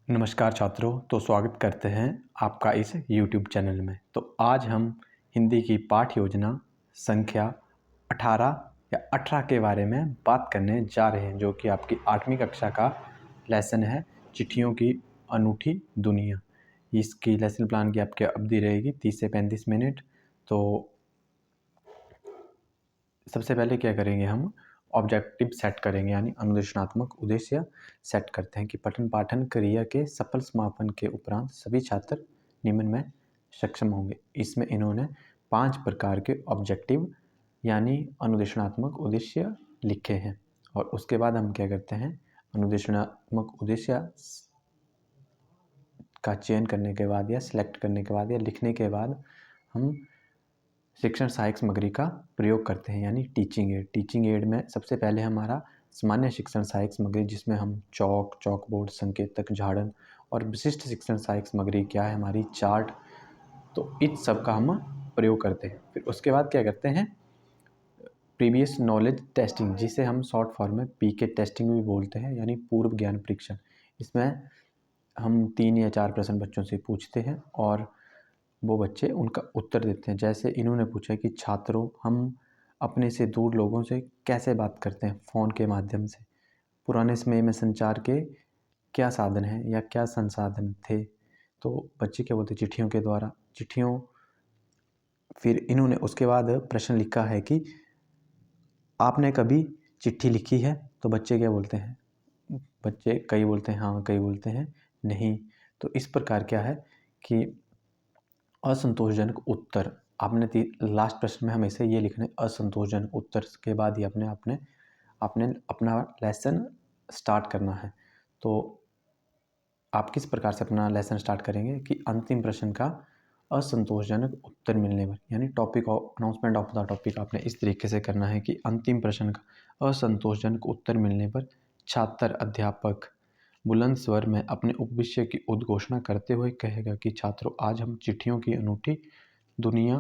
नमस्कार छात्रों। तो स्वागत करते हैं आपका इस YouTube चैनल में। तो आज हम हिंदी की पाठ्य योजना संख्या 18 या 18 के बारे में बात करने जा रहे हैं, जो कि आपकी 8वीं कक्षा का लेसन है, चिट्ठियों की अनूठी दुनिया। इसकी लेसन प्लान की आपकी अवधि रहेगी 30 से 35 मिनट। तो सबसे पहले क्या करेंगे, हम ऑब्जेक्टिव सेट करेंगे, यानी अनुदेशनात्मक उद्देश्य सेट करते हैं कि पठन पाठन क्रिया के सफल समापन के उपरांत सभी छात्र निम्न में सक्षम होंगे। इसमें इन्होंने 5 प्रकार के ऑब्जेक्टिव यानी अनुदेशनात्मक उद्देश्य लिखे हैं। और उसके बाद हम क्या करते हैं, अनुदेशनात्मक उद्देश्य का चयन करने के बाद या सिलेक्ट करने के बाद या लिखने के बाद हम शिक्षण सहायक सामग्री का प्रयोग करते हैं, यानी टीचिंग एड। टीचिंग एड में सबसे पहले हमारा सामान्य शिक्षण सहायक सामग्री, जिसमें हम चॉक बोर्ड, संकेतक, झाड़न, और विशिष्ट शिक्षण सहायक सामग्री क्या है हमारी, चार्ट। तो इस सब का हम प्रयोग करते हैं। फिर उसके बाद क्या करते हैं, प्रीवियस नॉलेज टेस्टिंग, जिसे हम शॉर्ट फॉर्म में पीके टेस्टिंग भी बोलते हैं, यानी पूर्व ज्ञान परीक्षण। इसमें हम 3 या 4 प्रश्न बच्चों से पूछते हैं और वो बच्चे उनका उत्तर देते हैं। जैसे इन्होंने पूछा कि छात्रों, हम अपने से दूर लोगों से कैसे बात करते हैं, फ़ोन के माध्यम से। पुराने समय में संचार के क्या साधन हैं या क्या संसाधन थे, तो बच्चे क्या बोलते हैं, चिट्ठियों के द्वारा, चिट्ठियों। फिर इन्होंने उसके बाद प्रश्न लिखा है कि आपने कभी चिट्ठी लिखी है, तो बच्चे क्या बोलते हैं, बच्चे कई बोलते हैं हाँ, कई बोलते हैं नहीं। तो इस प्रकार क्या है कि असंतोषजनक उत्तर, आपने लास्ट प्रश्न में हमेशा ये लिखना है, असंतोषजनक उत्तर के बाद ही आपने अपना लेसन स्टार्ट करना है। तो आप किस प्रकार से अपना लेसन स्टार्ट करेंगे कि अंतिम प्रश्न का असंतोषजनक उत्तर मिलने पर, यानी topic announcement of the topic आपने इस तरीके से करना है कि अंतिम प्रश्न का असंतोषजनक उत्तर मिलने पर छात्र अध्यापक बुलंद स्वर में अपने उपविषय की उद्घोषणा करते हुए कहेगा कि छात्रों, आज हम चिट्ठियों की अनूठी दुनिया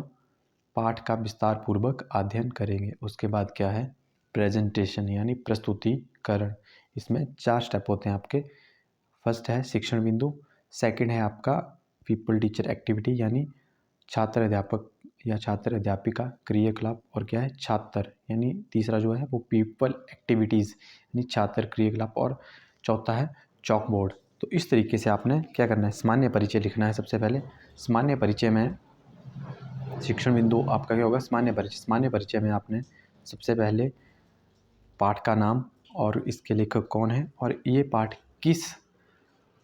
पाठ का विस्तार पूर्वक अध्ययन करेंगे। उसके बाद क्या है, प्रेजेंटेशन यानी प्रस्तुतिकरण। इसमें 4 स्टेप होते हैं आपके। फर्स्ट है शिक्षण बिंदु, सेकंड है आपका पीपल टीचर एक्टिविटी, यानी छात्र अध्यापक या छात्र अध्यापिका क्रियाकलाप, और क्या है छात्र, यानी तीसरा जो है वो पीपल एक्टिविटीज़ यानी छात्र क्रियाकलाप, और चौथा है चॉक बोर्ड। तो इस तरीके से आपने क्या करना है, सामान्य परिचय लिखना है। सबसे पहले सामान्य परिचय में शिक्षण बिंदु आपका क्या होगा, सामान्य परिचय। सामान्य परिचय में आपने सबसे पहले पाठ का नाम और इसके लेखक कौन है और ये पाठ किस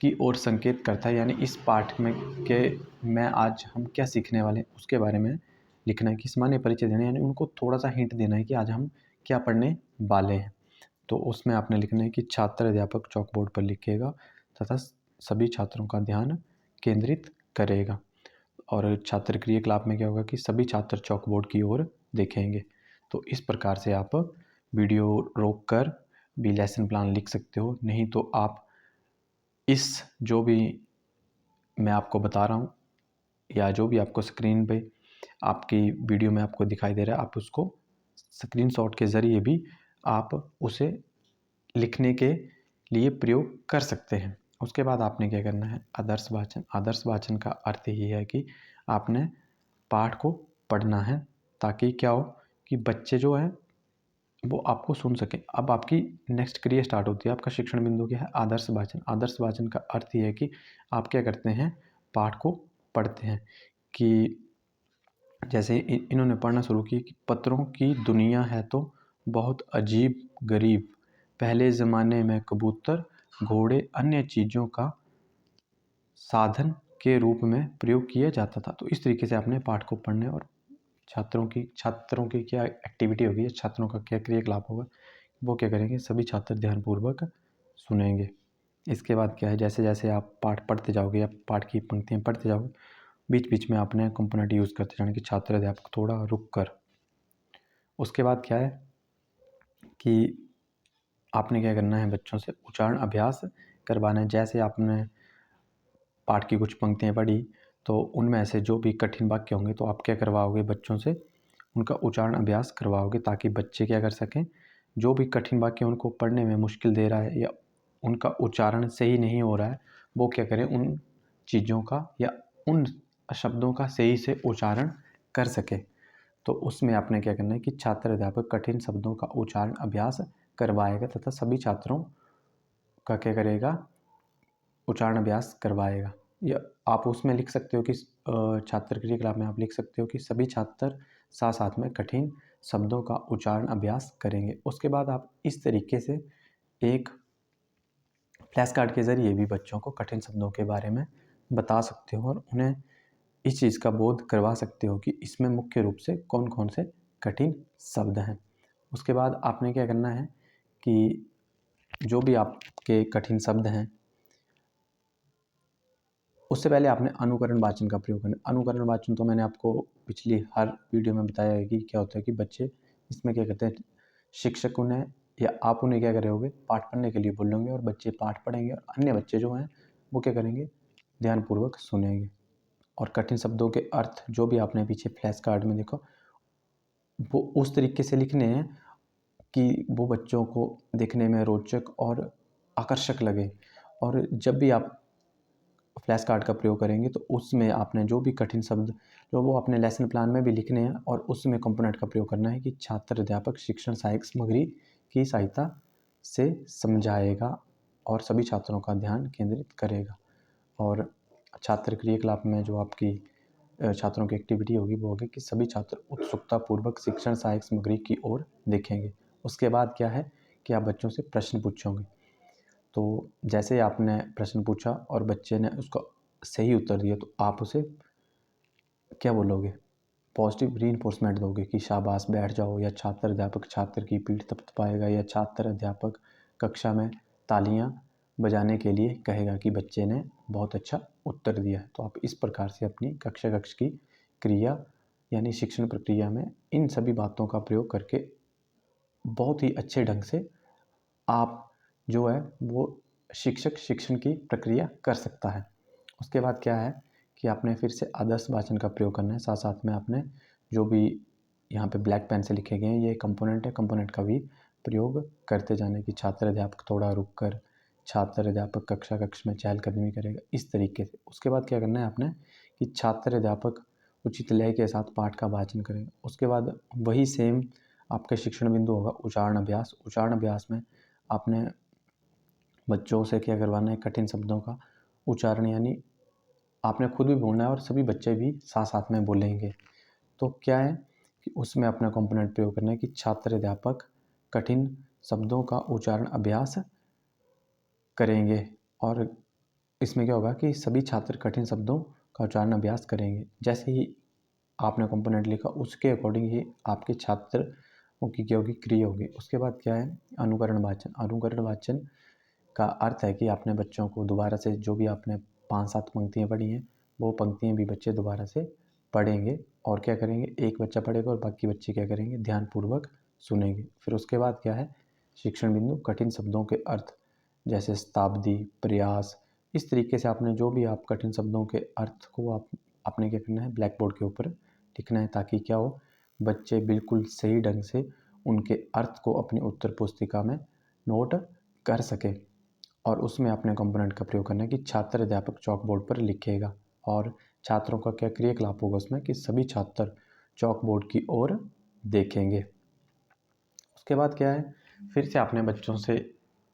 की ओर संकेत करता है, यानी इस पाठ में आज हम क्या सीखने वाले हैं उसके बारे में लिखना है। कि सामान्य परिचय देना है, यानी उनको थोड़ा सा हिंट देना है कि आज हम क्या पढ़ने वाले हैं। तो उसमें आपने लिखना है कि छात्र अध्यापक चॉक बोर्ड पर लिखेगा तथा सभी छात्रों का ध्यान केंद्रित करेगा। और छात्र क्रियाकलाप में क्या होगा कि सभी छात्र चॉक बोर्ड की ओर देखेंगे। तो इस प्रकार से आप वीडियो रोक कर भी लेसन प्लान लिख सकते हो। नहीं तो आप इस जो भी मैं आपको बता रहा हूँ या जो भी आपको स्क्रीन पे आपकी वीडियो में आपको दिखाई दे रहा है, आप उसको स्क्रीनशॉट के ज़रिए भी आप उसे लिखने के लिए प्रयोग कर सकते हैं। उसके बाद आपने क्या करना है, आदर्श वाचन। आदर्श वाचन का अर्थ ये है कि आपने पाठ को पढ़ना है ताकि क्या हो कि बच्चे जो है वो आपको सुन सकें। अब आपकी नेक्स्ट क्रिया स्टार्ट होती है। आपका शिक्षण बिंदु क्या है, आदर्श वाचन। आदर्श वाचन का अर्थ ये है कि आप क्या करते हैं, पाठ को पढ़ते हैं। कि जैसे इन्होंने पढ़ना शुरू किया कि पत्रों की दुनिया है तो बहुत अजीब गरीब, पहले ज़माने में कबूतर, घोड़े अन्य चीज़ों का साधन के रूप में प्रयोग किया जाता था। तो इस तरीके से आपने पाठ को पढ़ने और छात्रों की क्या एक्टिविटी होगी, छात्रों का क्या क्रियाकलाप होगा, वो क्या करेंगे, सभी छात्र ध्यानपूर्वक सुनेंगे। इसके बाद क्या है, जैसे जैसे आप पाठ पढ़ते जाओगे या पाठ की पंक्तियाँ पढ़ते जाओगे, बीच बीच में आपने कंपोनेंट यूज़ करते जाना कि छात्र अध्यापक थोड़ा रुक कर। उसके बाद क्या है कि आपने क्या करना है, बच्चों से उच्चारण अभ्यास करवाना है। जैसे आपने पाठ की कुछ पंक्तियाँ पढ़ी तो उनमें ऐसे जो भी कठिन वाक्य होंगे तो आप क्या करवाओगे, बच्चों से उनका उच्चारण अभ्यास करवाओगे ताकि बच्चे क्या कर सकें, जो भी कठिन वाक्य उनको पढ़ने में मुश्किल दे रहा है या उनका उच्चारण सही नहीं हो रहा है वो क्या करें, उन चीज़ों का या उन शब्दों का सही से उच्चारण कर सके। तो उसमें आपने क्या करना है कि छात्र अध्यापक कठिन शब्दों का उच्चारण अभ्यास करवाएगा तथा सभी छात्रों का क्या करेगा, उच्चारण अभ्यास करवाएगा। या आप उसमें लिख सकते हो कि छात्र क्रियाकलाप में आप लिख सकते हो कि सभी छात्र साथ साथ में कठिन शब्दों का उच्चारण अभ्यास करेंगे। उसके बाद आप इस तरीके से एक फ्लैश कार्ड के ज़रिए भी बच्चों को कठिन शब्दों के बारे में बता सकते हो और उन्हें इस चीज़ का बोध करवा सकते हो कि इसमें मुख्य रूप से कौन कौन से कठिन शब्द हैं। उसके बाद आपने क्या करना है कि जो भी आपके कठिन शब्द हैं उससे पहले आपने अनुकरण वाचन का प्रयोग करना। अनुकरण वाचन तो मैंने आपको पिछली हर वीडियो में बताया है कि क्या होता है कि बच्चे इसमें क्या करते हैं, शिक्षक उन्हें या आप उन्हें क्या करोगे, पाठ पढ़ने के लिए बोलोगे और बच्चे पाठ पढ़ेंगे और अन्य बच्चे जो हैं वो क्या करेंगे, ध्यानपूर्वक सुनेंगे। और कठिन शब्दों के अर्थ जो भी आपने पीछे फ्लैश कार्ड में देखो वो उस तरीके से लिखने हैं कि वो बच्चों को देखने में रोचक और आकर्षक लगे। और जब भी आप फ्लैश कार्ड का प्रयोग करेंगे तो उसमें आपने जो भी कठिन शब्द जो वो अपने लेसन प्लान में भी लिखने हैं और उसमें कंपोनेंट का प्रयोग करना है कि छात्र अध्यापक शिक्षण सहायक सामग्री की सहायता से समझाएगा और सभी छात्रों का ध्यान केंद्रित करेगा। और छात्र क्रियाकलाप में जो आपकी छात्रों की एक्टिविटी होगी वो होगी कि सभी छात्र उत्सुकतापूर्वक शिक्षण सहायक सामग्री की ओर देखेंगे। उसके बाद क्या है कि आप बच्चों से प्रश्न पूछोगे। तो जैसे आपने प्रश्न पूछा और बच्चे ने उसका सही उत्तर दिया तो आप उसे क्या बोलोगे, पॉजिटिव रीइंफोर्समेंट दोगे कि शाबाश बैठ जाओ, या छात्र अध्यापक छात्र की पीठ थपथपाएगा, या छात्र अध्यापक कक्षा में तालियां बजाने के लिए कहेगा कि बच्चे ने बहुत अच्छा उत्तर दिया है। तो आप इस प्रकार से अपनी कक्षा कक्ष की क्रिया यानी शिक्षण प्रक्रिया में इन सभी बातों का प्रयोग करके बहुत ही अच्छे ढंग से आप जो है वो शिक्षक शिक्षण की प्रक्रिया कर सकता है। उसके बाद क्या है कि आपने फिर से आदर्श वाचन का प्रयोग करना है। साथ साथ में आपने जो भी यहाँ पे ब्लैक पेन से लिखे गए हैं ये कंपोनेंट है, कंपोनेंट का भी प्रयोग करते जाने की छात्र अध्यापक थोड़ा रुक कर, छात्र अध्यापक कक्षा कक्ष में चहलकदमी करेगा, इस तरीके से। उसके बाद क्या करना है आपने कि छात्र अध्यापक उचित लय के साथ पाठ का वाचन करेगा। उसके बाद वही सेम आपका शिक्षण बिंदु होगा उच्चारण अभ्यास। उच्चारण अभ्यास में आपने बच्चों से क्या करवाना है, कठिन शब्दों का उच्चारण यानी आपने खुद भी बोलना है और सभी बच्चे भी साथ साथ में बोलेंगे। तो क्या है कि उसमें अपना कंपोनेंट प्रयोग करना है कि छात्र अध्यापक कठिन शब्दों का उच्चारण अभ्यास करेंगे। और इसमें क्या होगा कि सभी छात्र कठिन शब्दों का उच्चारण अभ्यास करेंगे। जैसे ही आपने कंपोनेंट लिखा उसके अकॉर्डिंग ही आपके छात्रों की क्या होगी, क्रिया होगी। उसके बाद क्या है अनुकरण वाचन। अनुकरण वाचन का अर्थ है कि आपने बच्चों को दोबारा से जो भी आपने 5-7 पंक्तियाँ पढ़ी हैं वो पंक्तियाँ भी बच्चे दोबारा से पढ़ेंगे और क्या करेंगे, एक बच्चा पढ़ेगा और बाकी बच्चे क्या करेंगे, ध्यानपूर्वक सुनेंगे। फिर उसके बाद क्या है शिक्षण बिंदु कठिन शब्दों के अर्थ जैसे शताब्दी, प्रयास, इस तरीके से आपने जो भी आप कठिन शब्दों के अर्थ को आपने क्या करना है ब्लैक बोर्ड के ऊपर लिखना है ताकि क्या हो, बच्चे बिल्कुल सही ढंग से उनके अर्थ को अपनी उत्तर पुस्तिका में नोट कर सके। और उसमें अपने कंपोनेंट का प्रयोग करना है कि छात्र अध्यापक चॉक बोर्ड पर लिखेगा और छात्रों का क्या क्रियाकलाप होगा उसमें कि सभी छात्र चॉक बोर्ड की ओर देखेंगे। उसके बाद क्या है फिर से आपने बच्चों से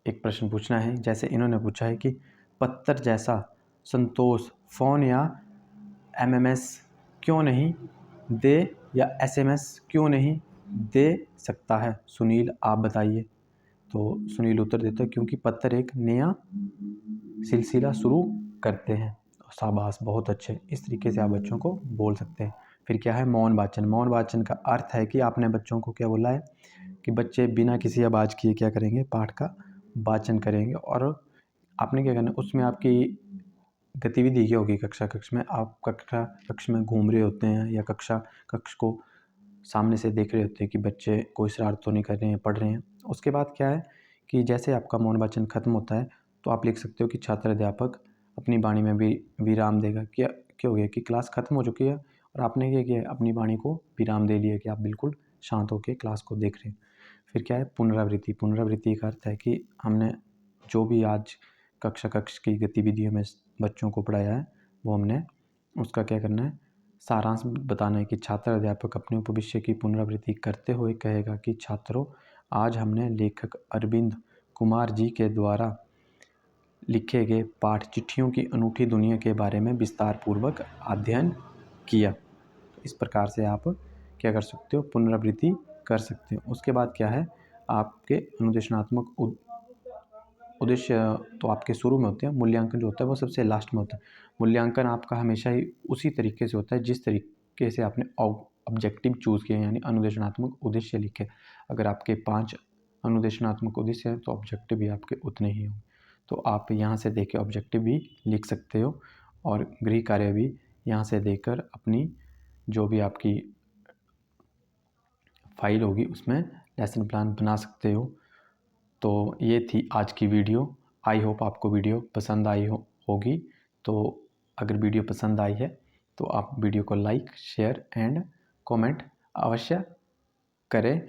एक प्रश्न पूछना है। जैसे इन्होंने पूछा है कि पत्थर जैसा संतोष फ़ोन या एमएमएस क्यों नहीं दे या एसएमएस क्यों नहीं दे सकता है, सुनील आप बताइए। तो सुनील उत्तर देता है क्योंकि पत्थर एक नया सिलसिला शुरू करते हैं। शाबाश बहुत अच्छे, इस तरीके से आप बच्चों को बोल सकते हैं। फिर क्या है मौन वाचन। मौन वाचन का अर्थ है कि आपने बच्चों को क्या बोला है कि बच्चे बिना किसी आवाज़ किए क्या करेंगे, पाठ का वाचन करेंगे। और आपने क्या करना है उसमें आपकी गतिविधि क्या होगी, कक्षा कक्ष में आप कक्षा कक्ष में घूम रहे होते हैं या कक्षा कक्ष को सामने से देख रहे होते हैं कि बच्चे कोई शरारत तो नहीं कर रहे हैं, पढ़ रहे हैं। उसके बाद क्या है कि जैसे आपका मौन वाचन खत्म होता है तो आप लिख सकते हो कि छात्र अध्यापक अपनी वाणी में भी विराम देगा। क्या हो गया कि क्लास खत्म हो चुकी है और आपने क्या किया अपनी वाणी को विराम दे लिया कि आप बिल्कुल शांत होकर क्लास को देख रहे हैं। फिर क्या है पुनरावृत्ति। पुनरावृत्ति का अर्थ है कि हमने जो भी आज कक्षा की गतिविधियों में बच्चों को पढ़ाया है वो हमने उसका क्या करना है, सारांश बताना है कि छात्र अध्यापक अपने भविष्य की पुनरावृत्ति करते हुए कहेगा कि छात्रों, आज हमने लेखक अरविंद कुमार जी के द्वारा लिखे गए पाठ चिट्ठियों की अनूठी दुनिया के बारे में विस्तार पूर्वक अध्ययन किया। तो इस प्रकार से आप क्या कर सकते हो, पुनरावृत्ति कर सकते हो। उसके बाद क्या है, आपके अनुदेशनात्मक उद्देश्य तो आपके शुरू में होते हैं, मूल्यांकन जो होता है वो सबसे लास्ट में होता है। मूल्यांकन आपका हमेशा ही उसी तरीके से होता है जिस तरीके से आपने ऑब्जेक्टिव चूज़ किया, यानी अनुदेशनात्मक उद्देश्य लिखे। अगर आपके 5 अनुदेशनात्मक उद्देश्य हैं तो ऑब्जेक्टिव भी आपके उतने ही होंगे। तो आप यहाँ से देख के ऑब्जेक्टिव भी लिख सकते हो और गृह कार्य भी यहाँ से देकर अपनी जो भी आपकी फाइल होगी उसमें लेसन प्लान बना सकते हो। तो ये थी आज की वीडियो। आई होप आपको वीडियो पसंद आई होगी। तो अगर वीडियो पसंद आई है तो आप वीडियो को लाइक, शेयर एंड कमेंट अवश्य करें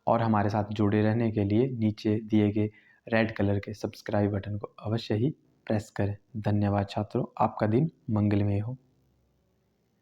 और हमारे साथ जुड़े रहने के लिए नीचे दिए गए रेड कलर के सब्सक्राइब बटन को अवश्य ही प्रेस करें। धन्यवाद छात्रों, आपका दिन मंगलमय हो।